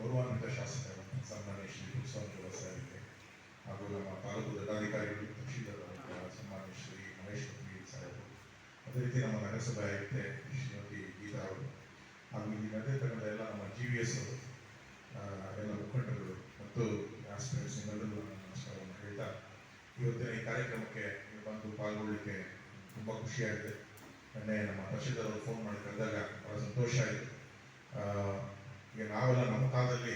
ಗೌರವಾನ್ವಿತ ಶಾಸಕರು ಸನ್ಮಾನ್ಯ ಶ್ರೀ ಕುಲಸ್ವಾಮಿ ಸಾರಿಗೆ ಹಾಗೂ ನಮ್ಮ ತಾಲೂಕು ದಂಡಾಧಿಕಾರಿಗಳು ತಹಶೀಲ್ದಾರ್ ಸನ್ಮಾನ್ಯ ಶ್ರೀ ಮಹೇಶ್ ಸಾಹೇಬರು, ಅದೇ ರೀತಿ ನಮ್ಮ ನಗರಸಭೆ ಆಯುಕ್ತೆ ಶ್ರೀಮತಿ ಗೀತಾ ಅವರು ಹಾಗೂ ಇಲ್ಲಿ ನಡೆದಿರ್ತಕ್ಕಂಥ ಎಲ್ಲ ನಮ್ಮ GVS ಅವರು, ಎಲ್ಲ ಮುಖಂಡರು ಮತ್ತು ಆಸ್ಪಿರೆಂಟ್ಸ್ ಎಲ್ಲರಿಗೂ ನಮಸ್ಕಾರವನ್ನು ಹೇಳ್ತಾ, ಇವತ್ತಿನ ಈ ಕಾರ್ಯಕ್ರಮಕ್ಕೆ ಬಂದು ಪಾಲ್ಗೊಳ್ಳಲಿಕ್ಕೆ ತುಂಬ ಖುಷಿಯಾಗಿದೆ. ನಿನ್ನೆ ನಮ್ಮ ತಹಶೀಲ್ದಾರ್ ಅವರು ಫೋನ್ ಮಾಡಿ ಕರೆದಾಗ ಬಹಳ ಸಂತೋಷ ಆಯಿತು. ಈಗ ನಾವೆಲ್ಲ ನಮ್ಮ ಕಾಲದಲ್ಲಿ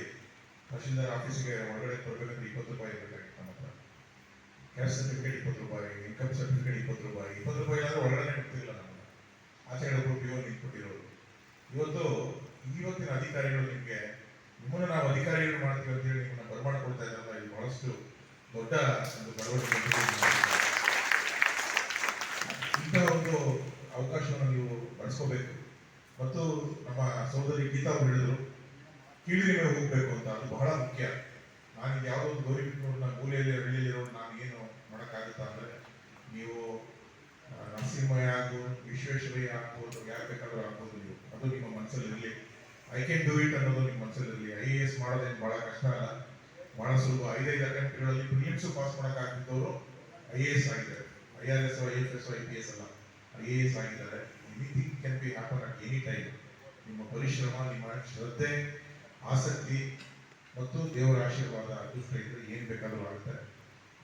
ತಹಶೀಲ್ದಾರ್ ಆಫೀಸ್ಗೆ ಒಳಗಡೆ ಬರಬೇಕಂದ್ರೆ 20 ರೂಪಾಯಿ ಬೇಕಾಗಿತ್ತು. ನಮ್ಮ ಹತ್ರ ಕ್ಯಾಸ್ಟ್ ಸರ್ಟಿಫಿಕೇಟ್ 20 ರೂಪಾಯಿ, ಇನ್ಕಮ್ ಸರ್ಟಿಫಿಕೇಟ್ 20 ರೂಪಾಯಿ. 20 ರೂಪಾಯಿ ಆದರೂ ಒಳಗಡೆ ಇರ್ತಿಲ್ಲ. ನಮ್ಮನ್ನು ಆಚೆಗಡೆ ಒಬ್ಬರು ನಿಂತ್ಕೊಟ್ಟಿರೋರು. ಇವತ್ತಿನ ಅಧಿಕಾರಿಗಳು ನಿಮ್ಮನ್ನು ನಾವು ಅಧಿಕಾರಿಗಳು ಮಾಡ್ತೀವಿ ಅಂತ ಹೇಳಿ ನಿಮ್ಮನ್ನು ಬರಮಾಡ್ಕೊಳ್ತಾ ಇದ್ದಾರಲ್ಲ, ಇದು ಬಹಳಷ್ಟು ದೊಡ್ಡ ಒಂದು ಬಡವಣಿಗೆ. ಇಂತಹ ಒಂದು ಅವಕಾಶವನ್ನು ನೀವು ಬಳಸ್ಕೋಬೇಕು. ಮತ್ತು ನಮ್ಮ ಸಹೋದರಿ ಗೀತಾ ಅವರು ಹೇಳಿದ್ರು ಕೀಳಿನ ಮೇಲೆ ಹೋಗ್ಬೇಕು ಅಂತ, ಅದು ಬಹಳ ಮುಖ್ಯ. ನಾನು ಯಾವುದೋ ಒಂದು ಗೌರಿ ಬಿಟ್ಟು ಮೂಲೆಯಲ್ಲಿ ಹಳ್ಳಿಯಲ್ಲಿರೋ ನಾನು ಏನು ಮಾಡೋಕ್ಕಾಗುತ್ತಾ ಅಂದರೆ, ನೀವು ನರಸಿಂಹಯ್ಯ ಆಗ್ಬೋದು, ವಿಶ್ವೇಶ್ವರಯ್ಯ ಆಗ್ಬೋದು, ಯಾರು ಬೇಕಾದ್ರೂ ಆಗ್ಬೋದು, ನೀವು ಅದು ನಿಮ್ಮ ಮನಸ್ಸಲ್ಲಿರಲಿ. ಐ ಕ್ಯಾನ್ ಡೂ ಇಟ್ ಅನ್ನೋದು ನಿಮ್ಮ ಮನಸ್ಸಲ್ಲಿರಲಿ. IAS ಮಾಡೋದೇನು ಭಾಳ ಕಷ್ಟ ಅಲ್ಲ, ಭಾಳ ಸುಲಭ. 5 ಅಟೆಂಪ್ಟ್ಗಳಲ್ಲಿ ಪ್ರಿಲಿಮ್ಸ್ ಪಾಸ್ ಮಾಡೋಕ್ಕಾಗ್ತಿದ್ದವರು IAS ಆಗಿದ್ದಾರೆ. IRS, IFS, IPS ಅಲ್ಲ, IAS ಆಗಿದ್ದಾರೆ. Anything can be happen at any time. ನಿಮ್ಮ ಪರಿಶ್ರಮ, ನಿಮ್ಮ ಶ್ರದ್ಧೆ, ಆಸಕ್ತಿ ಮತ್ತು ದೇವರ ಆಶೀರ್ವಾದ ಅದೃಷ್ಟ ಇದ್ರೆ ಏನು ಬೇಕಾದರೂ ಆಗುತ್ತೆ.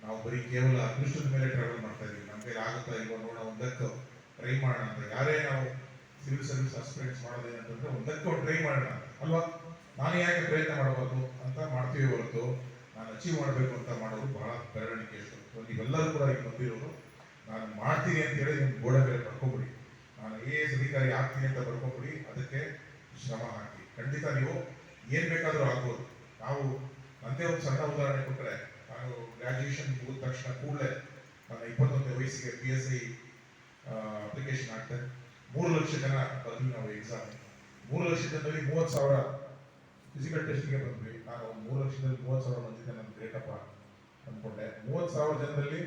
ನಾವು ಬರೀ ಕೇವಲ ಅದೃಷ್ಟದ ಮೇಲೆ ಟ್ರಾವೆಲ್ ಮಾಡ್ತಾ ಇದ್ದೀವಿ. ನಮಗೆ ಆಗುತ್ತಾ ಇಲ್ವಾ ನೋಡೋಣ, ಒಂದಕ್ಕೆ ಟ್ರೈ ಮಾಡೋಣ ಅಂತ. ಯಾರೇ ನಾವು ಸಿವಿಲ್ ಸರ್ವಿಸ್ ಆಸ್ಪಿರೆಂಟ್ಸ್ ಮಾಡೋದೇನಂತಂದ್ರೆ ಒಂದಕ್ಕೆ ಟ್ರೈ ಮಾಡೋಣ ಅಲ್ವಾ. ನಾನು ಯಾಕೆ ಪ್ರಯತ್ನ ಮಾಡಬಾರ್ದು ಅಂತ ಮಾಡ್ತೀವಿ ಹೊರತು ನಾನು ಅಚೀವ್ ಮಾಡಬೇಕು ಅಂತ ಮಾಡೋರು ಬಹಳ ಬೆರಳಿಕೆ ಇತ್ತು. ನೀವೆಲ್ಲರೂ ಕೂಡ ಈಗ ಬಂದಿರೋರು ನಾನು ಮಾಡ್ತೀನಿ ಅಂತೇಳಿ ನಿಮ್ಮ ಗೋಡೆ ಮೇಲೆ ಬರ್ಕೊಂಬಿಡಿ. ನಾನು IAS ಅಧಿಕಾರಿ ಆಗ್ತೀನಿ ಅಂತ ಬರ್ಕೊಂಬಿಡಿ. ಅದಕ್ಕೆ ಶ್ರಮ ಹಾಕಿ. ಖಂಡಿತ ನೀವು ಏನು ಬೇಕಾದರೂ ಆಗ್ಬೋದು. ನಾವು ನಂದೇ ಒಂದು ಸಣ್ಣ ಉದಾಹರಣೆ ಕೊಟ್ಟರೆ, ನಾನು ಗ್ರ್ಯಾಜುಯೇಷನ್ ಮುಗಿದ ತಕ್ಷಣ ಕೂಡಲೇ ನನ್ನ 21ನೇ ವಯಸ್ಸಿಗೆ PSI ಅಪ್ಲಿಕೇಶನ್ ಹಾಕ್ತೆ. 3 ಲಕ್ಷ ಜನ ಬಂದ್ವಿ ನಾವು ಎಕ್ಸಾಮ್. 3 ಲಕ್ಷ ಜನದಲ್ಲಿ 30,000 ಫಿಸಿಕಲ್ ಟೆಸ್ಟಿಗೆ ಬಂದ್ವಿ. ನಾನು 3 ಲಕ್ಷದಲ್ಲಿ 30,000 ಬಂದಿದ್ದೆ, ನನ್ನ ಗ್ರೇಟಪ್ಪ ಅಂದ್ಕೊಂಡೆ. 30,000 ಜನದಲ್ಲಿ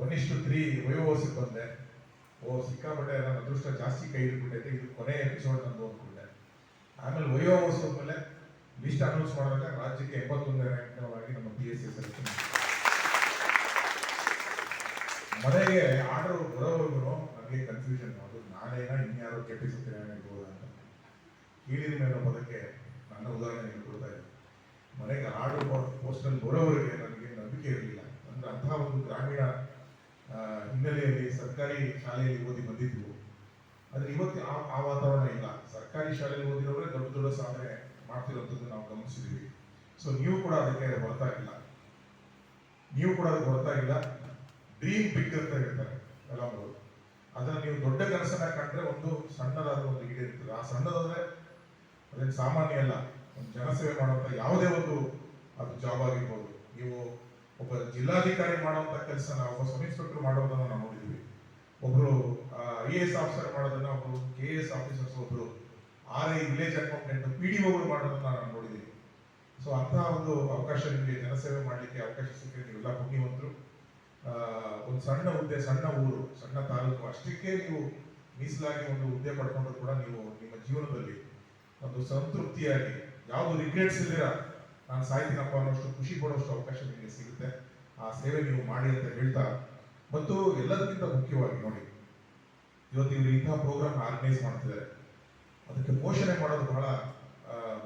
1:3 ವಯೋವಯಸ್ಸಿಗೆ ಬಂದೆ. ಸಿಕ್ಕಾಪಟ್ಟೆ ನನ್ನ ಅದೃಷ್ಟ ಜಾಸ್ತಿ ಕೈ ಹಿಡ್ಬಿಟ್ಟೈತೆ, ಇದು ಕೊನೆ ಎಪಿಸೋಡ್ ನಂದು ಅಂದ್ಕೊಂಡೆ. ಆಮೇಲೆ ವಯೋವಯಸ್ಸು ಮೇಲೆ ಲಿಸ್ಟ್ ಅನೌನ್ಸ್ ಮಾಡಿದಾಗ ರಾಜ್ಯಕ್ಕೆ 81ನೇ ರ್ಯಾಂಕ್ನವಾಗಿ ನಮ್ಮ PSI ಸೆಲೆಕ್ಷನ್. ಮನೆಗೆ ಆರ್ಡರ್ ಬರೋವರೆಗೂ ನನಗೆ ಕನ್ಫ್ಯೂಷನ್. ಅದು ನಾನೇನ ಇನ್ಯಾರೋ ಕೆಪ್ಪಿಸುತ್ತೇನೆ ಇರ್ಬೋದು ಅಂತ. ಕೀಳಿನ ಮೇಲೆ ಪದಕ್ಕೆ ನನ್ನ ಉದಾಹರಣೆ ಕೊಡ್ತಾ ಇದ್ದೆ. ಮನೆಗೆ ಆರ್ಡರ್ ಪೋಸ್ಟಲ್ ಬರೋವರೆಗೆ ನನಗೆ ನಂಬಿಕೆ ಇರಲಿಲ್ಲ. ಅಂದ್ರೆ ಅಂತಹ ಒಂದು ಗ್ರಾಮೀಣ ಹಿನ್ನೆಲೆಯಲ್ಲಿ ಸರ್ಕಾರಿ ಶಾಲೆಯಲ್ಲಿ ಓದಿ ಬಂದಿದ್ವು. ಆದರೆ ಇವತ್ತು ಆ ವಾತಾವರಣ ಇಲ್ಲ. ಸರ್ಕಾರಿ ಶಾಲೆಯಲ್ಲಿ ಓದಿರೋರೇ ದೊಡ್ಡ ದೊಡ್ಡ ಸಾಧನೆ ಮಾಡ್ತಿರೋಂಥದ್ದು ನಾವು ಗಮನಿಸಿದ್ದೀವಿ. ಸೊ ನೀವು ಕೂಡ ಅದಕ್ಕೆ ಹೊರತಾಗಿಲ್ಲ. ಡ್ರೀಮ್ ಬಿಗ್ ಅಂತ ಹೇಳ್ತಾರೆ ಕೆಲವರು. ಅದನ್ನ ನೀವು ದೊಡ್ಡ ಕನಸನ್ನ ಕಂಡ್ರೆ ಒಂದು ಸಣ್ಣದಾದ ಒಂದು ಈಡೇರ್ತದೆ. ಆ ಸಣ್ಣದಾದ್ರೆ ಅದೇನು ಸಾಮಾನ್ಯ ಅಲ್ಲ. ಒಂದು ಜನಸೇವೆ ಮಾಡುವಂತ ಯಾವುದೇ ಒಂದು ಅದು ಜಾಬ್ ಆಗಿರ್ಬೋದು. ನೀವು ಒಬ್ಬ ಜಿಲ್ಲಾಧಿಕಾರಿ ಮಾಡುವಂತ ಕೆಲಸನ ಒಬ್ಬ ಸಬ್ ಇನ್ಸ್ಪೆಕ್ಟರ್ ಮಾಡೋದನ್ನ ನಾವು ನೋಡಿದ್ವಿ. ಒಬ್ರು IAS ಆಫೀಸರ್ ಮಾಡೋದನ್ನ, ಒಬ್ರು KAS ಆಫೀಸರ್ಸ್, ಒಬ್ರು RI ವಿಲೇಜ್ ಅಕೌಂಟೆಂಟ್, PDOಗಳು ಮಾಡೋದನ್ನ ನಾವು ನೋಡಿದ್ದೀವಿ. ಸೊ ಅಂತಹ ಒಂದು ಅವಕಾಶ ನಿಮಗೆ ಜನಸೇವೆ ಮಾಡಲಿಕ್ಕೆ ಅವಕಾಶ ಸಿಕ್ಕರೆ ನೀವೆಲ್ಲ ಪುಣ್ಯವಂತರು. ಒಂದು ಸಣ್ಣ ಹುದ್ದೆ, ಸಣ್ಣ ಊರು, ಸಣ್ಣ ತಾಲೂಕು ಅಷ್ಟಕ್ಕೆ ನೀವು ಮೀಸಲಾಗಿ ಒಂದು ಹುದ್ದೆ ಪಡ್ಕೊಂಡ್ರು ಕೂಡ ನೀವು ನಿಮ್ಮ ಜೀವನದಲ್ಲಿ ಒಂದು ಸಂತೃಪ್ತಿಯಾಗಿ ಯಾವುದು ರಿಗ್ರೆಟ್ಸ್ ಇದ್ದೀರ, ನಾನು ಸಾಯ್ತೀನಪ್ಪ ಅನ್ನೋಷ್ಟು ಖುಷಿ ಪಡೋಷ್ಟು ಅವಕಾಶ ನಿಮಗೆ ಸಿಗುತ್ತೆ. ಆ ಸೇವೆ ನೀವು ಮಾಡಿ ಅಂತ ಹೇಳ್ತಾ, ಮತ್ತು ಎಲ್ಲದಕ್ಕಿಂತ ಮುಖ್ಯವಾಗಿ ನೋಡಿ, ಇವತ್ತು ಇವರು ಇಂತಹ ಪ್ರೋಗ್ರಾಮ್ ಆರ್ಗನೈಸ್ ಮಾಡ್ತಿದ್ದಾರೆ. ಅದಕ್ಕೆ ಪೋಷಣೆ ಮಾಡೋದು ಬಹಳ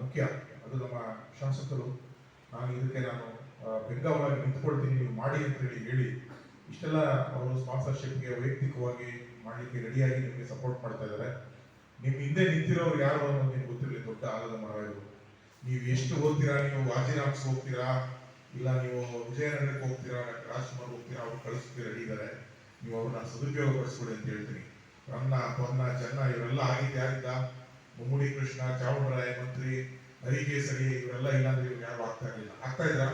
ಮುಖ್ಯ. ಅದು ನಮ್ಮ ಶಾಸಕರು ಇದಕ್ಕೆ ನಾನು ಬೆಂಗಾವಲಾಗಿ ನಿಂತ್ಕೊಳ್ತೀನಿ, ನೀವು ಮಾಡಿ ಅಂತ ಹೇಳಿ ಇಷ್ಟೆಲ್ಲ ಅವರು ಸ್ಪಾನ್ಸರ್ಶಿಪ್ಗೆ ವೈಯಕ್ತಿಕವಾಗಿ ಮಾಡಲಿಕ್ಕೆ ರೆಡಿಯಾಗಿ ನಿಮಗೆ ಸಪೋರ್ಟ್ ಮಾಡ್ತಾ ಇದ್ದಾರೆ. ನಿಮ್ಮ ಹಿಂದೆ ನಿಂತಿರೋರು ಯಾರು ಅನ್ನೋದು ನಿಮ್ಗೆ ಗೊತ್ತಿರಲಿ. ದೊಡ್ಡ ಆಲದ ಮರ ಇವರು. ನೀವು ಎಷ್ಟು ಓದ್ತೀರಾ, ನೀವು ವಾಜಿರಾಮ್ಸ್ ಹೋಗ್ತೀರಾ, ಇಲ್ಲ ನೀವು ವಿಜಯನಗರಕ್ಕೆ ಹೋಗ್ತೀರಾ, ರಾಜ್ಕುಮಾರ್ ಹೋಗ್ತೀರಾ, ಅವ್ರು ಕಳಿಸ್ತೀವಿ ರೆಡಿ ಇದ್ದಾರೆ. ನೀವು ಅವ್ರನ್ನ ಸದುಪಯೋಗ ಪಡಿಸ್ಕೊಡಿ ಅಂತ ಹೇಳ್ತೀನಿ. ರನ್ನ, ಪೊನ್ನ, ಚೆನ್ನ ಇವರೆಲ್ಲ ಆಗಿದ್ದು ಯಾರಿದ್ದ? ಮುಮ್ಮಡಿ ಕೃಷ್ಣ, ಚಾವುಂಡರಾಯ ಮಂತ್ರಿ, ಹರಿಕೇಸರಿ ಇವರೆಲ್ಲ ಇಲ್ಲಾಂದ್ರೆ ಇವ್ರು ಯಾರು ಆಗ್ತಾ ಇರಲಿಲ್ಲ. ಆಗ್ತಾ ಇದ್ರ?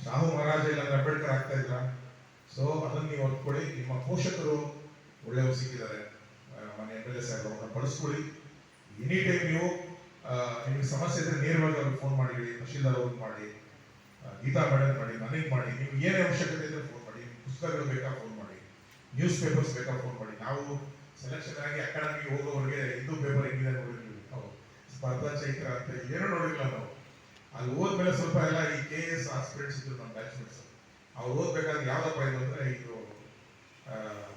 ಶಾಹು ಮಹಾರಾಜ ಇಲ್ಲಾಂದ್ರೆ ಅಂಬೇಡ್ಕರ್ ಆಗ್ತಾ ಇದ್ರ? ಸೊ ಅದನ್ನ ನೀವು ಹೊತ್ಕೊಳ್ಳಿ. ನಿಮ್ಮ ಪೋಷಕರು ಒಳ್ಳೆಯವರು ಸಿಕ್ಕಿದ್ದಾರೆ, ಮನೆ MLA ಸಾಹೇಬ್, ಅವ್ರನ್ನ ಬಳಸ್ಕೊಳ್ಳಿ. ಎನಿ ಟೈಮ್ ನೀವು ನಿಮ್ಗೆ ಸಮಸ್ಯೆ ಇದ್ರೆ ನೇರವಾಗಿ ಅವ್ರಿಗೆ ಫೋನ್ ಮಾಡಿ, ತಹಶೀಲ್ದಾರ್ ಅವ್ರಿಗೆ ಮಾಡಿ, ಗೀತಾ ಮೇಡಮ್ ಮಾಡಿ, ನನಗೆ ಮಾಡಿ. ನಿಮ್ಗೆ ಏನೇ ಅವಶ್ಯಕತೆ ಇದ್ರೆ ಫೋನ್ ಮಾಡಿ. ಪುಸ್ತಕಗಳು ಬೇಕಾ ಫೋನ್ ಮಾಡಿ, ನ್ಯೂಸ್ ಪೇಪರ್ಸ್ ಬೇಕಾ ಫೋನ್ ಮಾಡಿ. ನಾವು ಸೆಲೆಕ್ಷನ್ ಆಗಿ ಅಕಾಡೆಮಿಗೆ ಹೋಗೋವರೆಗೆ ಹಿಂದೂ ಪೇಪರ್ ಹೆಂಗಿದೆ ನೋಡಿರ್ಲಿಲ್ಲ ನಾವು. ಸ್ಪರ್ಧಾ ಚೈತ್ರ ಅಂತ ಏನೂ ನೋಡಿಲ್ಲ ನಾವು. ಅಲ್ಲಿ ಹೋದ್ಮೇಲೆ ಸ್ವಲ್ಪ ಎಲ್ಲ ಈ KS ಆಸ್ಪಿರೆಂಟ್ಸ್ ಇದ್ರು ನಮ್ಮ ಬ್ಯಾಚ್ಮೆಂಟ್ಸ್. ಅವ್ರು ಓದ್ಬೇಕಾದ್ರೆ ಯಾವ್ದಪ್ಪ ಇದು ಅಂದ್ರೆ ಇದು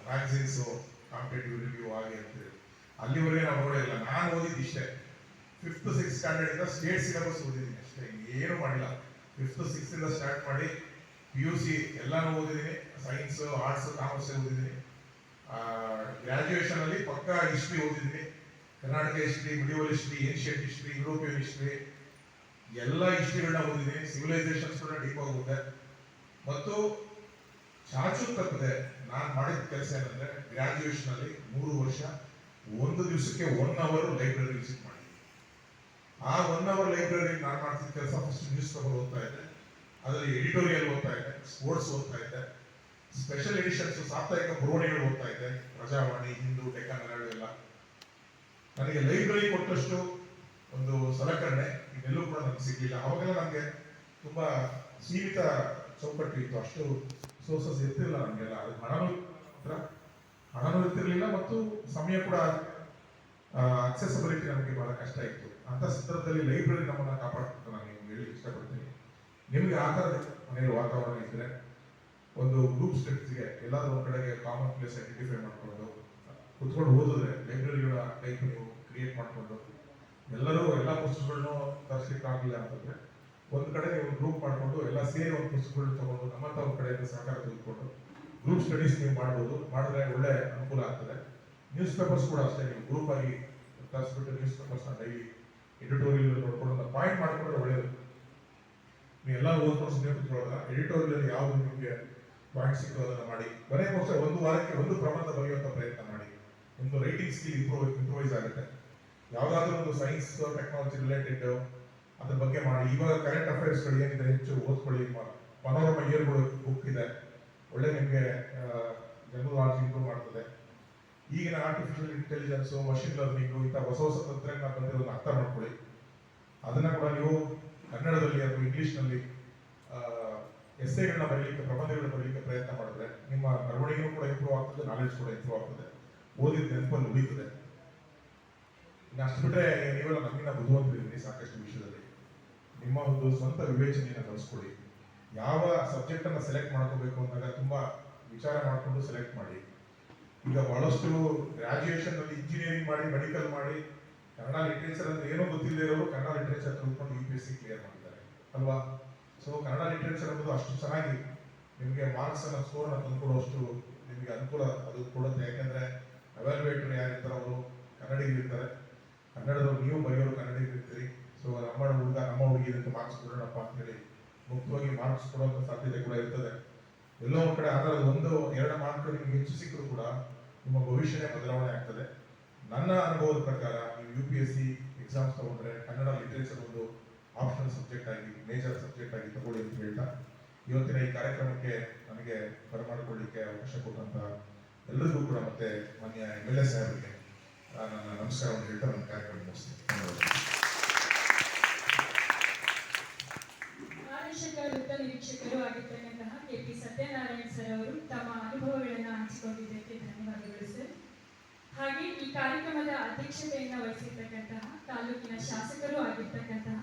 ಮ್ಯಾಗಝಿನ್ಸು ಕಾಂಪಿಟೇಟಿವ್ ರಿವ್ಯೂ ಹಾಗೆ ಅಂತೇಳಿ ಅಲ್ಲಿವರೆಗೆ ನಾವು ನೋಡಿಲ್ಲ. ನಾನು ಓದಿದ್ದು ಇಷ್ಟೇ, 5th 6th ಸ್ಟ್ಯಾಂಡರ್ಡ್ ಇಂದ ಸ್ಟೇಟ್ ಸಿಲೆಬಸ್ ಓದಿದ್ದೀನಿ ಅಷ್ಟೇ, ಏನು ಮಾಡಿಲ್ಲ. 5th 6th ಇಂದ ಸ್ಟಾರ್ಟ್ ಮಾಡಿ PUC ಎಲ್ಲಾನು ಓದಿದ್ದೀನಿ, ಸೈನ್ಸ್ ಆರ್ಟ್ಸ್ ಕಾಮರ್ಸ್ ಓದಿದ್ದೀನಿ. ಗ್ರಾಜುಯೇಷನ್ ಅಲ್ಲಿ ಪಕ್ಕಾ ಹಿಸ್ಟ್ರಿ ಓದಿದ್ದೀನಿ, Karnataka history, medieval history, ancient history, European history ಎಲ್ಲ ಹಿಸ್ಟ್ರಿಗಳನ್ನ ಓದಿದ್ದೀನಿ. ಸಿವಿಲೈಸೇಷನ್ಸ್ ಕೂಡ ಡೀಪ್ ಆಗಿ ಓದಿದೆ. ಮತ್ತು ಚಾಚು ತಪ್ಪದೆ ನಾನು ಮಾಡಿದ ಕೆಲಸ ಏನಂದ್ರೆ ಗ್ರಾಜುಯೇಷನ್ ಅಲ್ಲಿ 3 ವರ್ಷ ಒಂದು ದಿವಸಕ್ಕೆ 1 hour ಲೈಬ್ರರಿ ವಿಸಿಟ್ ಮಾಡಿ. ಆ 1 hour ಲೈಬ್ರರಿ ನಾನು ಮಾಡ್ತಿದ್ದ ಕೆಲಸ ಫಸ್ಟ್ ನ್ಯೂಸ್ ಪೇಪರ್ ಓದ್ತಾ ಇದ್ದೆ, ಅದರಲ್ಲಿ ಎಡಿಟೋರಿಯಲ್ ಓದ್ತಾ ಇದ್ದೆ, ಸ್ಪೋರ್ಟ್ಸ್ ಓದ್ತಾ ಇದ್ದೆ, ಸ್ಪೆಷಲ್ ಎಡಿಷನ್ಸ್ ಸಾಪ್ತಾಹಿಕ ಪುರವಣಿಗಳು ಓದ್ತಾ ಇದ್ದೆ, ಪ್ರಜಾವಾಣಿ, ಹಿಂದೂ, ಡೆಕ್ಕನ್ ಹೆರಾಲ್ಡ್ ಎಲ್ಲ. ನನಗೆ ಲೈಬ್ರರಿ ಕೊಟ್ಟಷ್ಟು ಒಂದು ಸಲಕರಣೆ ಇದೆಲ್ಲೂ ಕೂಡ ನನಗೆ ಸಿಗ್ಲಿಲ್ಲ. ಅವಾಗೆಲ್ಲ ನನಗೆ ತುಂಬಾ ಸೀಮಿತ ಚೌಕಟ್ಟು ಇತ್ತು, ಅಷ್ಟು ಸೋರ್ಸಸ್ ಇರ್ತಿರಲಿಲ್ಲ ನಮಗೆಲ್ಲ. ಅದು ಹಣನೂ ಇರ್ತಿರ್ಲಿಲ್ಲ ಮತ್ತು ಸಮಯ ಕೂಡ ಅಕ್ಸೆಸಿಬಿಲಿಟಿ ನಮಗೆ ಬಹಳ ಕಷ್ಟ ಇತ್ತು. ಅಂತ ಸಂದರ್ಭದಲ್ಲಿ ಲೈಬ್ರರಿ ನಮ್ಮನ್ನ ಕಾಪಾಡ್ತಿತ್ತು. ನಾನು ನಿಮ್ಗೆ ಹೇಳಿ ಇಷ್ಟಪಡ್ತೀನಿ, ನಿಮಗೆ ಆ ಥರದ ಮನೆಯಲ್ಲಿ ವಾತಾವರಣ ಇದ್ರೆ ಒಂದು ಗ್ರೂಪ್ ಸ್ಟಡೀಸ್ಗೆ ಎಲ್ಲಾದ್ರೂ ಒಂದು ಕಡೆಗೆ ಕಾಮನ್ ಪ್ಲೇಸ್ ಐಡೆಂಟಿಫೈ ಮಾಡ್ಕೊಂಡು ಕುತ್ಕೊಂಡು ಓದಿದ್ರೆ ಲೈಬ್ರರಿಗಳ ಟೈಪ್ ನೀವು ಕ್ರಿಯೇಟ್ ಮಾಡಿಕೊಂಡು ಎಲ್ಲರೂ ಎಲ್ಲ ಪುಸ್ತಕಗಳನ್ನು ತರಿಸ್ಲಿಕ್ಕೆ ಆಗಲಿಲ್ಲ ಅಂತಂದ್ರೆ ಒಂದು ಕಡೆ ನೀವು ಗ್ರೂಪ್ ಮಾಡಿಕೊಂಡು ಎಲ್ಲ ಸೇರಿ ಒಂದು ಪುಸ್ತಕಗಳನ್ನ ತಗೊಂಡು ನಮ್ಮಂತ ಒಂದು ಕಡೆಯಿಂದ ಸಹಕಾರ ತೆಗೆದುಕೊಂಡು ಗ್ರೂಪ್ ಸ್ಟಡೀಸ್ ನೀವು ಮಾಡ್ಬೋದು. ಮಾಡಿದ್ರೆ ಒಳ್ಳೆ ಅನುಕೂಲ ಆಗ್ತದೆ. ನ್ಯೂಸ್ ಪೇಪರ್ಸ್ ಕೂಡ ಅಷ್ಟೇ, ನೀವು ಗ್ರೂಪ್ ಆಗಿ ತರಿಸ್ಬಿಟ್ಟು ನ್ಯೂಸ್ ಪೇಪರ್ಸ್ನ ಡೈಲಿ ಎಡಿಟೋರಿಯಲ್ ನೋಡ್ಕೊಂಡು ಪಾಯಿಂಟ್ ಮಾಡ್ಕೊಂಡ್ರೆ ಒಳ್ಳೆಯದು. ನೀವು ಎಲ್ಲ ಓದ್ಕೊಂಡು ಸುಮ್ಮನೆ ಕುತ್ಕೊಳ್ಳೋದ ಎಡಿಟೋರಿಯಲ್ ಯಾವುದು ನಿಮಗೆ ಪಾಯಿಂಟ್ ಸಿಕ್ಕೋ ಅದನ್ನು ಮಾಡಿ. ಬರೇ ವರ್ಷ ಒಂದು ವಾರಕ್ಕೆ ಒಂದು ಪ್ರಬಂಧ ಬರೆಯುವಂಥ ಪ್ರಯತ್ನ ಮಾಡಿ. ನಿಮ್ಮದು ರೈಟಿಂಗ್ ಸ್ಕಿಲ್ ಇಂಪ್ರೂವೈಸ್ ಆಗುತ್ತೆ. ಯಾವುದಾದ್ರೂ ಒಂದು ಸೈನ್ಸ್ ಟೆಕ್ನಾಲಜಿ ರಿಲೇಟೆಡ್ ಅದ್ರ ಬಗ್ಗೆ ಮಾಡಿ. ಇವಾಗ ಕರೆಂಟ್ ಅಫೇರ್ಸ್ಗಳು ಏನಿದೆ ಹೆಚ್ಚು ಓದ್ಕೊಳ್ಳಿ. ಮನೋರಮ ಇಯರ್ಗಳು ಬುಕ್ ಇದೆ, ಒಳ್ಳೆ ನಿಮಗೆ ಜನರಲ್ ನಾಲೆಡ್ಜ್ ಇಂಪ್ರೂವ್ ಮಾಡ್ತದೆ. ಈಗಿನ ಆರ್ಟಿಫಿಷಿಯಲ್ ಇಂಟೆಲಿಜೆನ್ಸ್, ಮಷಿನ್ ಲರ್ನಿಂಗ್ ಇಂಥ ಹೊಸ ಹೊಸ ತಂತ್ರಜ್ಞಾನ ಬಂದಿರೋದನ್ನ ಅರ್ಥ ಮಾಡ್ಕೊಳ್ಳಿ. ಅದನ್ನ ಕೂಡ ನೀವು ಕನ್ನಡದಲ್ಲಿ ಅಥವಾ ಇಂಗ್ಲಿಷ್ನಲ್ಲಿ ಎಸ್ಸೆಗಳನ್ನ ಬರೀಲಿಕ್ಕೆ, ಪ್ರಬಂಧಗಳನ್ನ ಬರೀಲಿಕ್ಕೆ ಪ್ರಯತ್ನ ಮಾಡಿದ್ರೆ ನಿಮ್ಮ ಬರವಣಿಗೆನೂ ಕೂಡ ಇಂಪ್ರೂವ್ ಆಗ್ತದೆ, ನಾಲೆಡ್ಜ್ ಕೂಡ ಇಂಪ್ರೂವ್ ಆಗ್ತದೆ, ಓದಿದ ನೆನಪಲ್ಲಿ ಉಳಿತದೆ. ಇನ್ನು ಅಷ್ಟು ಬಿಟ್ಟರೆ ನೀವೆಲ್ಲ ನಮ್ಮಿಂದ ಬುದ್ಧಿವಂತರಿದ್ದೀರಿ ಸಾಕಷ್ಟು ವಿಷಯದಲ್ಲಿ. ನಿಮ್ಮ ಒಂದು ಸ್ವಂತ ವಿವೇಚನೆಯನ್ನು ಬಳಸ್ಕೊಳ್ಳಿ. ಯಾವ ಸಬ್ಜೆಕ್ಟ್ ಅನ್ನ ಸೆಲೆಕ್ಟ್ ಮಾಡ್ಕೋಬೇಕು ಅಂದಾಗ ತುಂಬಾ ವಿಚಾರ ಮಾಡಿಕೊಂಡು ಸೆಲೆಕ್ಟ್ ಮಾಡಿ. ಈಗ ಬಹಳಷ್ಟು ಗ್ರಾಜುಯೇಷನ್ ಅಲ್ಲಿ ಇಂಜಿನಿಯರಿಂಗ್ ಮಾಡಿ, ಮೆಡಿಕಲ್ ಮಾಡಿ, ಕನ್ನಡ ಲಿಟ್ರೇಚರ್ ಅಂದ್ರೆ ಏನೋ ಗೊತ್ತಿಲ್ಲದೆ ಇರೋರು ಕನ್ನಡ ಲಿಟ್ರೇಚರ್ ತಿಳ್ಕೊಂಡು UPSC ಕ್ಲಿಯರ್ ಮಾಡಿದ್ದಾರೆ ಅಲ್ವಾ. ಸೊ ಕನ್ನಡ ಲಿಟ್ರೇಚರ್ ಅನ್ನೋದು ಅಷ್ಟು ಚೆನ್ನಾಗಿ ನಿಮಗೆ ಮಾರ್ಕ್ಸ್ ಅನ್ನ ಸ್ಕೋರ್ ಅನ್ನ ತಂದುಕೊಡುವಷ್ಟು ನಿಮಗೆ ಅನುಕೂಲ ಅದು ಕೊಡುತ್ತೆ. ಯಾಕೆಂದ್ರೆ ಅವ್ಯಾಲ್ಯೂಯೇಟರ್ ಯಾರಿರ್ತಾರೆ ಅವರು ಕನ್ನಡಿಗರಿರ್ತಾರೆ, ಕನ್ನಡದವ್ರು ನೀವು ಬರೆಯೋರು ಕನ್ನಡಿಗರಿರ್ತೀರಿ. ಸೊ ನಮ್ಮ ಹುಡುಗ ನಮ್ಮ ಹುಡುಗಿ ಇದಕ್ಕೆ ಮಾರ್ಕ್ಸ್ ಕೊಡೋಣಪ್ಪ ಅಂತ ಹೇಳಿ ಮುಕ್ತವಾಗಿ ಮಾರ್ಕ್ಸ್ ಕೊಡುವಂತ ಸಾಧ್ಯತೆ ಕೂಡ ಇರ್ತದೆ. ಎಲ್ಲೋ ಒಂದ್ ಕಡೆ ಅದರ 1-2 ಮಾರ್ಕ್ ನಿಮ್ಗೆ ಹೆಚ್ಚು ಸಿಕ್ಕರೂ ಕೂಡ ನಿಮ್ಮ ಭವಿಷ್ಯನೇ ಬದಲಾವಣೆ ಆಗ್ತದೆ. ನನ್ನ ಅನುಭವದ ಪ್ರಕಾರ ನೀವು UPSC ಎಕ್ಸಾಮ್ಸ್ ತಗೊಂಡ್ರೆ ಕನ್ನಡ ಲಿಟ್ರೇಚರ್ ಒಂದು ಆಪ್ಷನಲ್ ಸಬ್ಜೆಕ್ಟ್ ಆಗಿ, ಮೇಜರ್ ಸಬ್ಜೆಕ್ಟ್ ಆಗಿ ತಗೊಳ್ಳಿ ಅಂತ ಹೇಳ್ತಾ ಇವತ್ತಿನ ಈ ಕಾರ್ಯಕ್ರಮಕ್ಕೆ ನನಗೆ ಬರಮಾಡಿಕೊಳ್ಳಿಕ್ಕೆ ಅವಕಾಶ ಕೊಟ್ಟಂತ ಎಲ್ಲರಿಗೂ ಕೂಡ ಮತ್ತೆ ಮಾನ್ಯ MLA ಸಾಹೇಬರಿಗೆ ನನ್ನ ನಮಸ್ಕಾರವನ್ನು ಹೇಳ್ತಾ ನನ್ನ ಕಾರ್ಯಕ್ರಮ ಮುಗಿಸ್ತೀನಿ. ವೃತ್ತ ನಿರೀಕ್ಷಕರು ಆಗಿರ್ತಕ್ಕಂತಹ KP ಸತ್ಯನಾರಾಯಣ ಸರ್ ಅವರು ತಮ್ಮ ಅನುಭವಗಳನ್ನು ಹಂಚಿಕೊಂಡಿದ್ದಕ್ಕೆ ಧನ್ಯವಾದಗಳು ಸರ್. ಹಾಗೆ ಈ ಕಾರ್ಯಕ್ರಮದ ಅಧ್ಯಕ್ಷತೆಯನ್ನು ವಹಿಸಿರ್ತಕ್ಕಂತಹ ತಾಲೂಕಿನ ಶಾಸಕರು ಆಗಿರ್ತಕ್ಕಂತಹ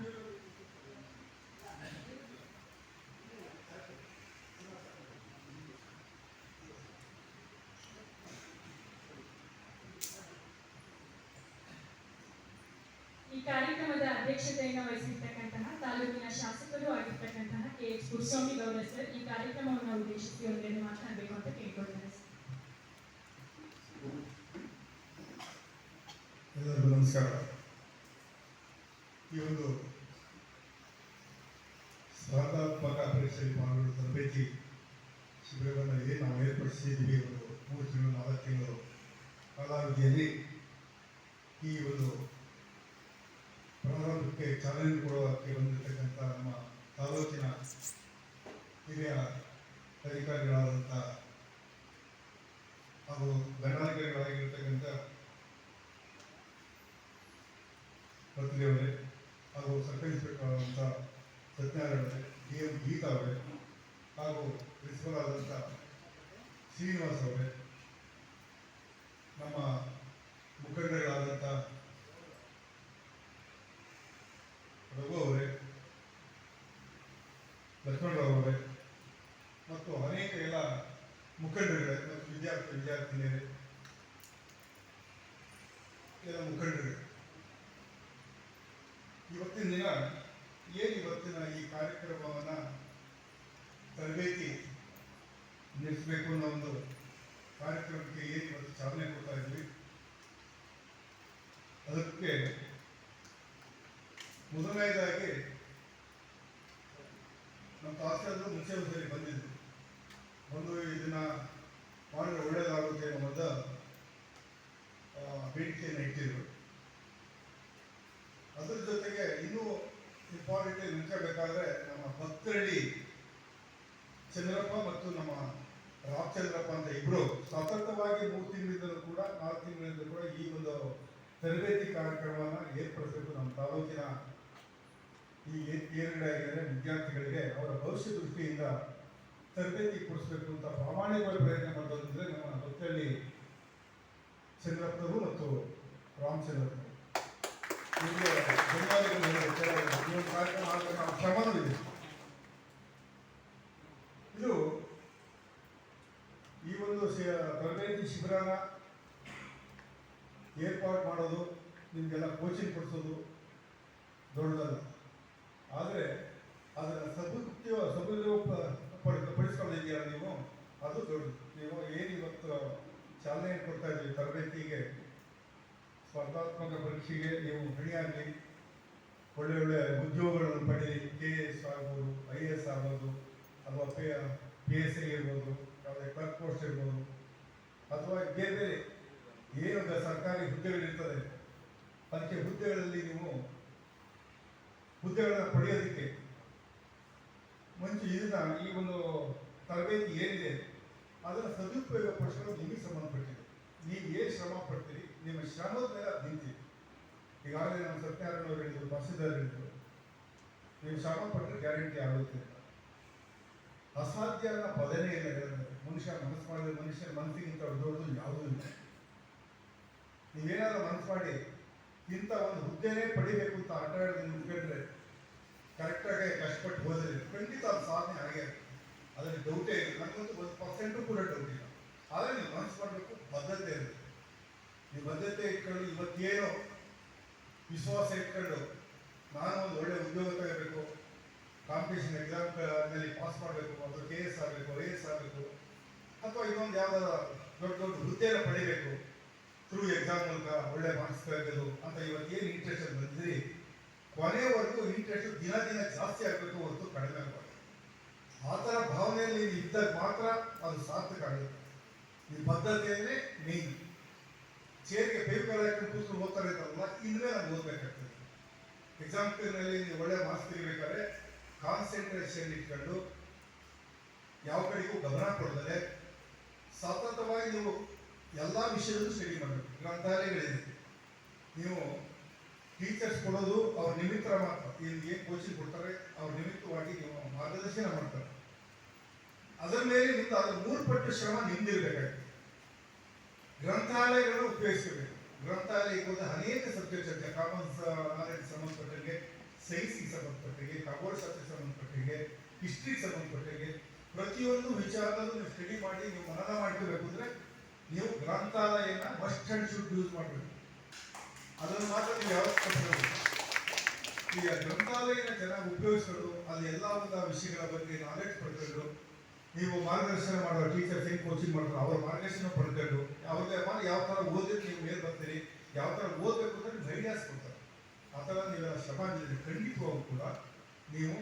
ತಾಲೂಕಿನ ಶಾಸಕರು ಆಗಿರ್ತಕ್ಕಂತಹ KH ಕುರುಸ್ವಾಮಿ ಗೌಡ ಸರ್ ಈ ಕಾರ್ಯಕ್ರಮವನ್ನು ಉದ್ದೇಶಿಸಿ ಒಂದೆರಡು ಮಾತನಾಡಬೇಕು ಅಂತ ಕೇಳ್ಕೊಳ್ತಾರೆ ಸರ್. ಎಲ್ಲರಿಗೂ ನಮಸ್ಕಾರ. ಈ ಒಂದು ಸ್ಪರ್ಧಾತ್ಮಕ ಪರೀಕ್ಷೆಯಲ್ಲಿ ಪಾಲ್ಗೊಳ್ಳುವ ತರಬೇತಿ ಶಿಬಿರವನ್ನು ಏನು ನಾವು ಏರ್ಪಡಿಸಿದ್ದೀವಿ, ಒಂದು 3 ತಿಂಗಳು 4 ತಿಂಗಳು ಕಾಲಾವಧಿಯಲ್ಲಿ ಈ ಒಂದು ಪ್ರಾರಂಭಕ್ಕೆ ಚಾಲನೆ ಕೊಡುವುದಕ್ಕೆ ಬಂದಿರತಕ್ಕಂಥ ನಮ್ಮ ತಾಲೂಕಿನ ಹಿರಿಯ ಅಧಿಕಾರಿಗಳಾದಂಥ ಹಾಗೂ ದಂಡಾಧಿಕಾರಿಗಳಾಗಿರ್ತಕ್ಕಂಥ ಪತ್ರಿಯವರೇ ಹಾಗೂ ಸಬ್ ಇನ್ಸ್ಪೆಕ್ಟರ್ ಆದಂಥ ಸತ್ಯನಾರಾಯಣ DM ಗೀತಾ ಅವರೇ ಹಾಗೂ ಪ್ರಿನ್ಸಿಪಲ್ ಆದಂಥ ಶ್ರೀನಿವಾಸ್ ಅವರೇ, ನಮ್ಮ ಮುಖಂಡಗಳಾದಂಥ ರಘು ಅವರೇ, ಲಕ್ಷ್ಮಣರಾವ್ ಮತ್ತು ಅನೇಕ ಎಲ್ಲ ಮುಖಂಡರುಗಳೇ ಮತ್ತು ವಿದ್ಯಾರ್ಥಿನಿಯರೇ ಎಲ್ಲ ಮುಖಂಡರು ಇವತ್ತಿನ ದಿನ ಇವತ್ತಿನ ಈ ಕಾರ್ಯಕ್ರಮವನ್ನು ತರಬೇತಿ ನಡೆಸಬೇಕು ಅನ್ನೋ ಒಂದು ಕಾರ್ಯಕ್ರಮಕ್ಕೆ ಇವತ್ತು ಚಾಲನೆ ಕೊಡ್ತಾ ಇದ್ವಿ. ಅದಕ್ಕೆ ಮೊದಲನೇದಾಗಿ ನಮ್ಮ ತಹಸೀಲ್ದಾರ್ ಮುಂಚೆ ಒಂದ್ಸರಿ ಬಂದಿದ್ರು, ಬಂದು ಇದನ್ನ ಮಾಡಿದ್ರೆ ಒಳ್ಳೇದಾಗುತ್ತೆ ಅನ್ನೋ ಮೊದಲ ಬೇಡಿಕೆಯನ್ನು ಇಟ್ಟಿದ್ರು. ಅದ್ರ ಜೊತೆಗೆ ಇನ್ನೂ ಇಂಪಾರ್ಟೆಂಟ್ ನಿಂತ್ಕೋಬೇಕಾದ್ರೆ ನಮ್ಮ ಭಕ್ತರಳ್ಳಿ ಚಂದ್ರಪ್ಪ ಮತ್ತು ನಮ್ಮ ರಾಮಚಂದ್ರಪ್ಪ ಅಂತ ಇಬ್ರು ಸತತವಾಗಿ 3 ತಿಂಗಳಿಂದಲೂ ಕೂಡ 4 ತಿಂಗಳಿಂದಲೂ ಕೂಡ ಈ ಒಂದು ತರಬೇತಿ ಕಾರ್ಯಕ್ರಮವನ್ನು ಏರ್ಪಡಿಸಬೇಕು. ನಮ್ಮ ತಾಲೂಕಿನ ಈ ಏರ್ಗಡೆ ವಿದ್ಯಾರ್ಥಿಗಳಿಗೆ ಅವರ ಭವಿಷ್ಯ ದೃಷ್ಟಿಯಿಂದ ತರಬೇತಿ ಕೊಡಿಸಬೇಕು ಅಂತ ಪ್ರಾಮಾಣಿಕವಾಗಿ ಪ್ರಯತ್ನ ಮಾಡೋದಂದ್ರೆ ನಮ್ಮ ಭಕ್ತರಳ್ಳಿ ಚಂದ್ರಪ್ಪನವರು ಮತ್ತು ರಾಮಚಂದ್ರಪ್ಪನವರು ನಿಮಗೆ ಧನ್ಯವಾದಗಳು. ಕಾರ್ಯಕ್ರಮ ಶ್ರಮನೂ ಇದೆ. ಇದು ಈ ಒಂದು ತರಬೇತಿ ಶಿಬಿರನ ಏರ್ಪಾಡು ಮಾಡೋದು, ನಿಮಗೆಲ್ಲ ಕೋಚಿಂಗ್ ಕೊಡಿಸೋದು ದೊಡ್ಡದಲ್ಲ. ಆದರೆ ಅದನ್ನು ಪಡಿಸ್ಕೊಂಡಿದ್ದೀರ ನೀವು, ಅದು ದೊಡ್ಡದು. ನೀವು ಏನು ಇವತ್ತು ಚಾಲನೆ ಕೊಡ್ತಾ ಇದ್ದೀವಿ ತರಬೇತಿಗೆ, ಸ್ಪರ್ಧಾತ್ಮಕ ಪರೀಕ್ಷೆಗೆ ನೀವು ರೆಡಿಯಾಗಲಿ, ಒಳ್ಳೆ ಒಳ್ಳೆ ಉದ್ಯೋಗಗಳನ್ನು ಪಡೀಲಿ. KS ಆಗ್ಬೋದು, IAS ಆಗ್ಬೋದು, ಅಥವಾ PSI ಇರ್ಬೋದು, ಯಾವುದೇ ಕ್ಲರ್ಕ್ ಪೋಸ್ಟ್ ಇರ್ಬೋದು, ಅಥವಾ ಬೇರೆ ಬೇರೆ ಏನು ಸರ್ಕಾರಿ ಹುದ್ದೆಗಳಿರ್ತದೆ, ಅದಕ್ಕೆ ಹುದ್ದೆಗಳಲ್ಲಿ ನೀವು ಹುದ್ದೆಗಳನ್ನು ಪಡೆಯೋದಕ್ಕೆ ಮುಂಚೆ ಇದನ್ನ ಈ ಒಂದು ತರಬೇತಿ ಏನಿದೆ ಅದನ್ನು ಸದುಪಯೋಗ ಪಡಿಸೋದು ನಿಮಗೆ ಸಂಬಂಧಪಟ್ಟಿದೆ. ನೀವು ಏನು ಶ್ರಮ ಪಡ್ತೀರಿ, ನಿಮ್ಮ ಶ್ರಮದ ಮೇಲೆ ಅದು ನಿಂತಿದೆ. ಈಗಾಗಲೇ ನಮ್ಮ ಸತ್ಯನಾರಾಯಣ ಅವರು ಹೇಳಿದ್ರು, ತಹಸೀಲ್ದಾರ್ ಹೇಳಿದ್ರು, ನೀವು ಶ್ರಮ ಪಟ್ಟರೆ ಗ್ಯಾರಂಟಿ ಆಗುತ್ತೆ. ಅಸಾಧ್ಯ ಅನ್ನೋ ಪದನೇ ಇಲ್ಲ ಹೇಳಿದ್ರೆ. ಮನುಷ್ಯ ಮನಸ್ಸು ಮಾಡಿದ್ರೆ ಮನುಷ್ಯನ ಮನಸ್ಸಿಗಿಂತ ದೊಡ್ಡದು ಯಾವುದೂ ಇಲ್ಲ. ನೀವೇನಾದ್ರೂ ಮನಸ್ಸು ಮಾಡಿ ಇಂಥ ಒಂದು ಹುದ್ದೆನೇ ಪಡಿಬೇಕು ಅಂತ ಆಟ ಆಡೋದು ನಿಂತ್ಕೊಂಡ್ರೆ, ಕರೆಕ್ಟಾಗಿ ಕಷ್ಟಪಟ್ಟು ಹೋದ್ರೆ ಖಂಡಿತ ಅದು ಸಾಧನೆ ಆಗೇ ಅದರಲ್ಲಿ ಡೌಟೇ ಇಲ್ಲ. ನನಗಂತೂ 1% ಕೂಡ ಡೌಟ್ ಇಲ್ಲ. ಆದರೆ ನೀವು ಮನಸ್ಸು ಮಾಡಬೇಕು, ಬದ್ಧತೆ ಇರುತ್ತೆ. ನೀವು ಬದ್ಧತೆ ಇಟ್ಕೊಂಡು ಇವತ್ತೇನು ವಿಶ್ವಾಸ ಇಟ್ಕೊಂಡು ನಾನು ಒಂದು ಒಳ್ಳೆ ಉದ್ಯೋಗ ತಗೋಬೇಕು, ಕಾಂಪಿಟೇಷನ್ ಎಕ್ಸಾಮ್ನಲ್ಲಿ ಪಾಸ್ ಮಾಡಬೇಕು, ಅಥವಾ KS ಆಗಬೇಕು, IAS ಆಗಬೇಕು, ಅಥವಾ ಇನ್ನೊಂದು ಯಾವ್ದಾರ ದೊಡ್ಡ ದೊಡ್ಡ ಹುದ್ದೆನ ಪಡಿಬೇಕು ಥ್ರೂ ಎಕ್ಸಾಮ್ ಮೂಲಕ ಒಳ್ಳೆ ಮಾರ್ಕ್ಸ್ ತಗೋದು ಅಂತ ಇವತ್ತೇನು ಇಂಟ್ರೆಸ್ಟ್ ಬಂದಿರಿ, ಕೊನೆವರೆಗೂ ಇಂಟ್ರೆಸ್ಟ್ ದಿನ ದಿನ ಜಾಸ್ತಿ ಆಗಬೇಕು ಹೊರತು ಕಡಿಮೆ ಆಗಬಾರ್ದು. ಆ ಥರ ಭಾವನೆಯಲ್ಲಿ ಇದ್ದಾಗ ಮಾತ್ರ ಅದು ಸಾರ್ಥಕ ಆಗುತ್ತೆ. ಈ ಬದ್ಧತೆಯನ್ನೇ ಮೇನ್. ಚೇರ್ಗೆ ಪೇಪರ್ ಹಾಕೊಂಡು ಕೂತ್ಕೊಂಡು ಓದ್ತಾರೆ ಅಂತಲ್ಲ, ಇನ್ಮೇಲೆ ನಾವು ಓದಬೇಕಾಗ್ತದೆ. ಎಕ್ಸಾಂಪಲ್ನಲ್ಲಿ ನೀವು ಒಳ್ಳೆ ಮಾರ್ಕ್ಸ್ ತೆಗಿಬೇಕಾದ್ರೆ ಕಾನ್ಸಂಟ್ರೇಷನ್ ಇಟ್ಕೊಂಡು ಯಾವ ಕಡೆಗೂ ಗಮನ ಕೊಡದೆ ಸತತವಾಗಿ ನೀವು ಎಲ್ಲ ವಿಷಯದಲ್ಲೂ ಸ್ಟಡಿ ಮಾಡಬೇಕು. ಗ್ರಂಥಾಲಯಗಳಿದೆ, ನೀವು ಟೀಚರ್ಸ್ ಕೊಡೋದು ಅವ್ರ ನಿಮಿತ್ತರ ಮಾತ್ರ. ಇಲ್ಲಿ ಏನು ಕೋಚಿಂಗ್ ಕೊಡ್ತಾರೆ ಅವ್ರ ನಿಮಿತ್ತವಾಗಿ ನೀವು ಮಾರ್ಗದರ್ಶನ ಮಾಡ್ತಾರೆ. ಅದರ ಮೇಲೆ ನಿಮ್ದು ಅದ್ರ 3 ಪಟ್ಟು ಶ್ರಮ ನಿಮ್ದಿರ್ಬೇಕಾಗ್ತದೆ. ಗ್ರಂಥಾಲಯಗಳನ್ನು ಉಪಯೋಗಿಸಬೇಕು. ಗ್ರಂಥಾಲಯಕ್ಕೆ ಹೋದ ಅನೇಕ ಸಬ್ಜೆಕ್ಟ್ಸ್ ಇದೆ. ಕಾಮರ್ಸ್ ನಾಲೆಡ್ಜ್ ಸಂಬಂಧಪಟ್ಟಂಗೆ, ಸೈನ್ಸಿಗೆ ಸಂಬಂಧಪಟ್ಟಿಗೆ, ಖಗೋಳಶಾಸ್ತ್ರಕ್ಕೆ ಸಂಬಂಧಪಟ್ಟಿಗೆ, ಹಿಸ್ಟ್ರಿಗೆ ಸಂಬಂಧಪಟ್ಟಿಗೆ ಪ್ರತಿಯೊಂದು ವಿಚಾರದಲ್ಲೂ ನೀವು ಸ್ಟಡಿ ಮಾಡಿ ನೀವು ಮನನ ಮಾಡ್ಕೋಬೇಕು. ಅಂದರೆ ನೀವು ಗ್ರಂಥಾಲಯನ ಮಸ್ಟ್ ಅಂಡ್ ಶುಡ್ ಯೂಸ್ ಮಾಡಬೇಕು. ಅದನ್ನು ಮಾತ್ರ ನೀವು ಯಾವತ್ತೂ ಈಗ ಗ್ರಂಥಾಲಯನ ಚೆನ್ನಾಗಿ ಉಪಯೋಗಿಸೋದು, ಅಲ್ಲಿ ಎಲ್ಲ ಒಂದು ವಿಷಯಗಳ ಬಗ್ಗೆ ನಾಲೆಡ್ಜ್ ಪಡ್ಕೊಂಡು, ನೀವು ಮಾರ್ಗದರ್ಶನ ಮಾಡೋ ಟೀಚರ್ಸ್ ಏನು ಕೋಚಿಂಗ್ ಮಾಡ್ತಾರೆ ಅವರ ಮಾರ್ಗದರ್ಶನ ಪಡ್ಕೊಂಡು ಅವ್ರಿಗೆ ಯಾವ ಥರ ಓದಿದ್ರೆ ನೀವು ಮೇಲೆ ಬರ್ತೀರಿ, ಯಾವ ಥರ ಓದಬೇಕು ಅಂತ ನಿಮ್ಗೆ ಐಡಿಯಾಸ್ ಕೊಡ್ತಾರೆ. ಆ ಥರ ನೀವೆಲ್ಲ ಶ್ರಮ ನೀಡಿದ್ರೆ ಖಂಡಿತವಾಗೂ ಕೂಡ ನೀವು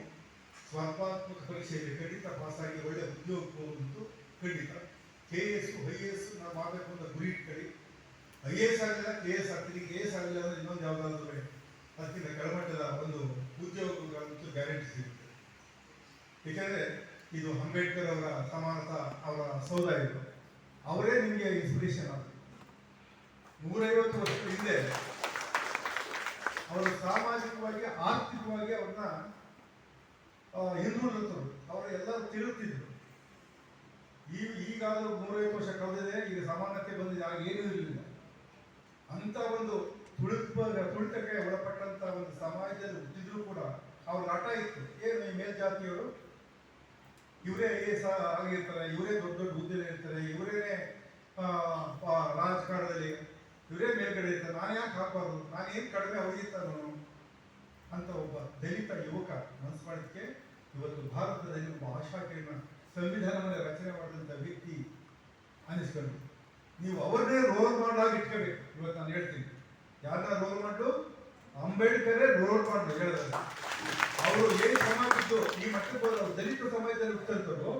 ಸ್ಪರ್ಧಾತ್ಮಕ ಪರೀಕ್ಷೆಯಲ್ಲಿ ಖಂಡಿತ ಪಾಸಾಗಿ ಒಳ್ಳೆ ಉದ್ಯೋಗಕ್ಕೆ ಹೋಗುವುದು ಖಂಡಿತ. KS IAS ನಾವು ಮಾಡಬೇಕು ಅಂತ ಗುರಿ ಇಟ್ಕೊಳ್ಳಿ. IAS ಆಗಲಿಲ್ಲ KS ಆಗ್ತೀರಿ, KS ಆಗಲಿಲ್ಲ ಅಂದರೆ ಇನ್ನೊಂದು ಯಾವುದಾದ್ರೂ ಅದಕ್ಕಿಂತ ಕೆಳಮಟ್ಟದ ಒಂದು ಉದ್ಯೋಗಗಳಂತೂ ಗ್ಯಾರಂಟಿ ಸಿಗುತ್ತೆ. ಏಕೆಂದರೆ ಇದು ಅಂಬೇಡ್ಕರ್ ಅವರ ಸಮಾನತಾ ಅವರ ಸೌಧ ಇದು. ಅವರೇ ನಿಮಗೆ ಇನ್ಸ್ಪಿರೇಷನ್ ಆಗುತ್ತೆ. 150 ವರ್ಷದ ಹಿಂದೆ ಅವರು ಸಾಮಾಜಿಕವಾಗಿ ಆರ್ಥಿಕವಾಗಿ ಅವ್ರನ್ನ ಹಿಂದುಳಿದ್ರು. ಅವರು ಎಲ್ಲರೂ ತಿರುತ್ತಿದ್ರು. ಈಗಾದರೂ 150 ವರ್ಷ ಕಳೆದಿದೆ, ಈಗ ಸಮಾನತೆ ಬಂದಿದೆ. ಆಗ ಏನೂ ಇರಲಿಲ್ಲ. ಅಂತ ಒಂದು ತುಳಿತಕ್ಕೆ ಒಳಪಟ್ಟಂತ ಒಂದು ಸಮಾಜದಲ್ಲಿ ಹುಟ್ಟಿದ್ರು ಕೂಡ ಅವ್ರ ಹಠ ಇತ್ತು. ಏನು ಈ ಮೇಲ್ಜಾತಿಯವರು ಇವರೇ ಐ.ಎ.ಎಸ್ ಆಗಿರ್ತಾರೆ, ಇವರೇ ದೊಡ್ಡ ದೊಡ್ಡ ಹುದ್ದೆಲಿ ಇರ್ತಾರೆ, ಇವರೇನೆ ರಾಜಕಾರಣದಲ್ಲಿ ಇವರೇ ಮೇಲ್ಗಡೆ ಇರ್ತಾರೆ, ನಾನು ಯಾಕೆ ಹಾಕಬಾರ್ದು, ನಾನು ಏನು ಕಡಿಮೆ ಅವ್ರಿಗಿಂತ ಅಂತ ಒಬ್ಬ ದಲಿತ ಯುವಕ ಮನಸ್ಸು ಮಾಡಿದ್ದಕ್ಕೆ ಇವತ್ತು ಭಾರತದಲ್ಲಿ ಒಬ್ಬ ಆಶಾಕಿರಣ ಸಂವಿಧಾನವನ್ನು ರಚನೆ ಮಾಡಿದಂಥ ವ್ಯಕ್ತಿ ಅನಿಸ್ಕೊಂಡು ನೀವು ಅವ್ರನ್ನೇ ರೋಲ್ ಮಾಡಾಗಿ ಇಟ್ಕೋಬೇಕು. ಇವತ್ತು ನಾನು ಹೇಳ್ತೀನಿ, ಯಾರನ್ನ ರೋಲ್ ಮಾಡು, ಅಂಬೇಡ್ಕರೇ ರೋಲ್ ಮಾಡು ಹೇಳಿದ್ರೆ ಅವರು ಏನು ಸಮಾಜದ್ದು ಈ ಮಟ್ಟಕ್ಕೆ ಅವರು ದಲಿತ ಸಮಾಜದಲ್ಲಿ ಹುಟ್ಟಂತರು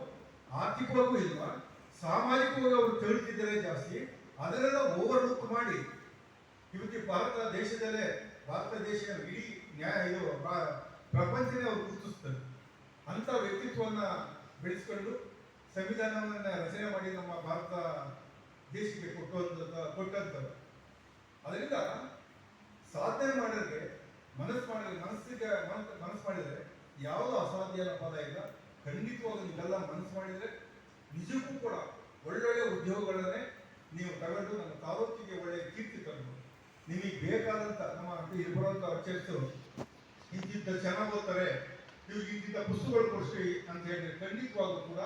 ಆರ್ಥಿಕವಾಗೂ ಇಲ್ವಾ, ಸಾಮಾಜಿಕವಾಗಿ ಅವರು ತಿಳುತ್ತಿದ್ದಾರೆ ಜಾಸ್ತಿ, ಅದನ್ನೆಲ್ಲ ಓವರ್ಲುಕ್ ಮಾಡಿ ಇವತ್ತು ಭಾರತ ದೇಶ ಇಡೀ ಇದು ಪ್ರಪಂಚನೇ ಅವರು ಗುರುತಿಸ್ತಾರೆ. ಅಂತ ವ್ಯಕ್ತಿತ್ವವನ್ನ ಬೆಳೆಸ್ಕೊಂಡು ಸಂವಿಧಾನವನ್ನ ರಚನೆ ಮಾಡಿ ನಮ್ಮ ಭಾರತ ದೇಶಕ್ಕೆ ಕೊಟ್ಟಂತರು. ಅದರಿಂದ ಸಾಧನೆ ಮಾಡೋರಿಗೆ ಮನಸ್ಸು ಮಾಡಿದರೆ ಯಾವುದೋ ಅಸಾಧ್ಯ ಅನ್ನೋ ಪದ ಇಲ್ಲ. ಖಂಡಿತವಾಗಿ ನೀವೆಲ್ಲ ಮನಸ್ಸು ಮಾಡಿದರೆ ನಿಜಕ್ಕೂ ಕೂಡ ಒಳ್ಳೊಳ್ಳೆ ಉದ್ಯೋಗಗಳನ್ನೇ ನೀವು ತಗೊಂಡು ನಮ್ಮ ತಾಲೂಕಿಗೆ ಒಳ್ಳೆಯ ಕೀರ್ತಿ ತರಬಹುದು. ನಿಮಗೆ ಬೇಕಾದಂತ ನಮ್ಮ ಇಲ್ಲಿ ಬರುವಂತ ಅರ್ಚಕರು ಇಂತಿಂತ ಚೆನ್ನಾಗಿ ಓದ್ತಾರೆ, ನೀವು ಇಂತಿಂತ ಪುಸ್ತಕಗಳು ಕೊಡಿಸ್ರಿ ಅಂತ ಹೇಳಿದ್ರೆ ಖಂಡಿತವಾಗೂ ಕೂಡ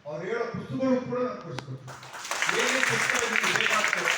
ಅವ್ರು ಹೇಳೋ ಪುಸ್ತಕಗಳು ಕೂಡ ನಾನು ಕೊಡಿಸ್ಕೊಡ್ತೀನಿ. ಏನೇ ಪುಸ್ತಕ ನಿಮಗೆ ಬೇಕಾಗ್ತದೆ